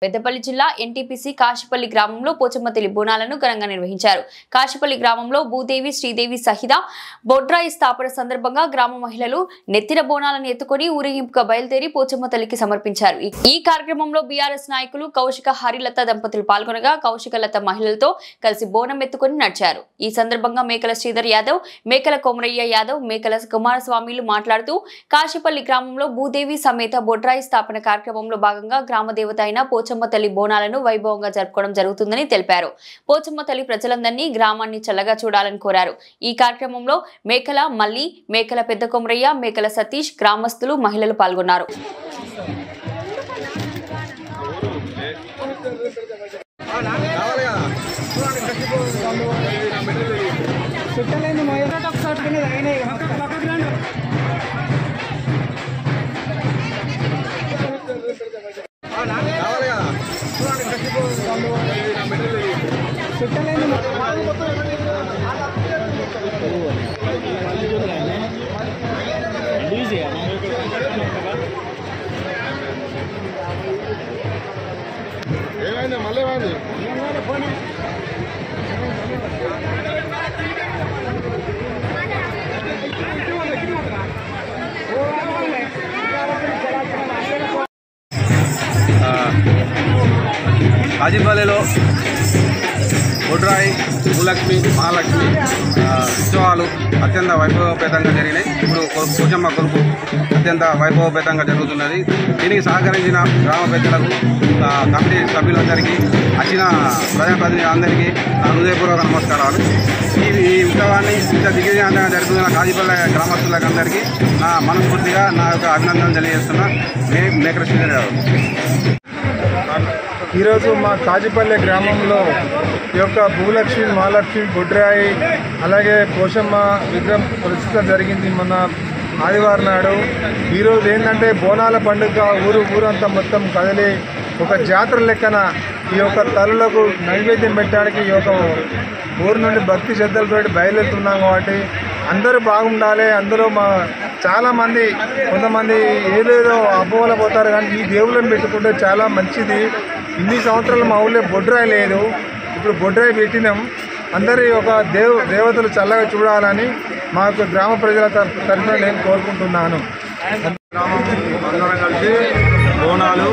పెద్దపల్లి జిల్లా ఎన్టీపీసీ కాశీపల్లి గ్రామంలో పోచమ్మ తల్లి బోనాలను ఘనంగా నిర్వహించారు. కాశీపల్లి గ్రామంలో భూదేవి శ్రీదేవి సహిత బొడ్రాయి స్థాపన సందర్భంగా గ్రామ మహిళలు నెత్తిన బోనాలను ఎత్తుకొని ఊరేగింపుగా బయలుదేరి పోచమ్మ తల్లికి సమర్పించారు. ఈ కార్యక్రమంలో బీఆర్ఎస్ నాయకులు కౌశిక హరిలత దంపతులు పాల్గొనగా కౌశికలత మహిళలతో కలిసి బోనం ఎత్తుకొని నడిచారు. ఈ సందర్భంగా మేకల శ్రీధర్ యాదవ్, మేకల కొమరయ్య యాదవ్, మేకల కుమారస్వామిలు మాట్లాడుతూ కాశీపల్లి గ్రామంలో భూదేవి సమేత బొడ్రాయి స్థాపన కార్యక్రమంలో భాగంగా గ్రామ దేవత అయిన పోచమ్మ తల్లి బోనాలను వైభవంగా జరుపుకోవడం జరుగుతుందని తెలిపారు. పోచమ్మ తల్లి ప్రజలందరినీ గ్రామాన్ని చల్లగా చూడాలని కోరారు. ఈ కార్యక్రమంలో మేకల మల్లి, మేకల పెద్ద కొమరయ్య, మేకల సతీష్, గ్రామస్తులు, మహిళలు పాల్గొన్నారు. కాజీపల్లిలో బొడ్రాయి, భూలక్ష్మి, మహాలక్ష్మి ఉత్సవాలు అత్యంత వైభవపేతంగా జరిగినాయి. ఇప్పుడు పోచమ్మ కొలుపు అత్యంత వైభవపేతంగా జరుగుతున్నది. దీనికి సహకరించిన గ్రామ పెద్దలకు, కమిటీ సభ్యులందరికీ, వచ్చిన ప్రజాప్రతినిధులందరికీ హృదయపూర్వక నమస్కారాలు. ఈ ఉత్సవాన్ని ఇంత దిగ్విజయంగా జరుగుతున్న కాజీపల్లి గ్రామస్తులందరికీ నా మనస్ఫూర్తిగా నా యొక్క అభినందనలు తెలియజేస్తున్నా. మేకల శ్రీధర్ యాదవ్. ఈరోజు మా కాజీపల్లి గ్రామంలో ఈ యొక్క భూలక్ష్మి, మహాలక్ష్మి, బొడ్రాయి అలాగే పోషమ్మ విగ్రహం ప్రతిష్ట జరిగింది మొన్న ఆదివారం నాడు. ఈరోజు ఏంటంటే బోనాల పండుగ ఊరంతా మొత్తం కదిలి ఒక జాతర లెక్కన ఈ యొక్క తల్లులకు నైవేద్యం పెట్టడానికి ఈ యొక్క ఊరు నుండి భక్తి శ్రద్ధలతో బయలుదేరుతున్నాం. కాబట్టి అందరూ బాగుండాలి. అందులో చాలామంది కొంతమంది ఏదేదో అపోహల పోతారు, కానీ ఈ దేవుళ్ళని పెట్టుకుంటే చాలా మంచిది. ఇన్ని సంవత్సరాలు మా ఊళ్ళో బొడ్రాయి లేదు, ఇప్పుడు బొడ్రాయి పెట్టినాం. అందరి ఒక దేవతలు చల్లగా చూడాలని మా యొక్క గ్రామ ప్రజల తరఫున నేను కోరుకుంటున్నాను. గ్రామం అందరం కలిసి బోనాలు,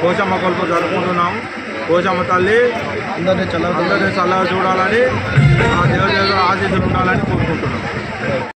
పోచమ్మ కొలుపు జరుపుకుంటున్నాము. పోచమ్మ తల్లి అందరినీ చల్లగా చూడాలని, ఆ దేవదేవుల ఆశీస్సులు ఉండాలని కోరుకుంటున్నాం.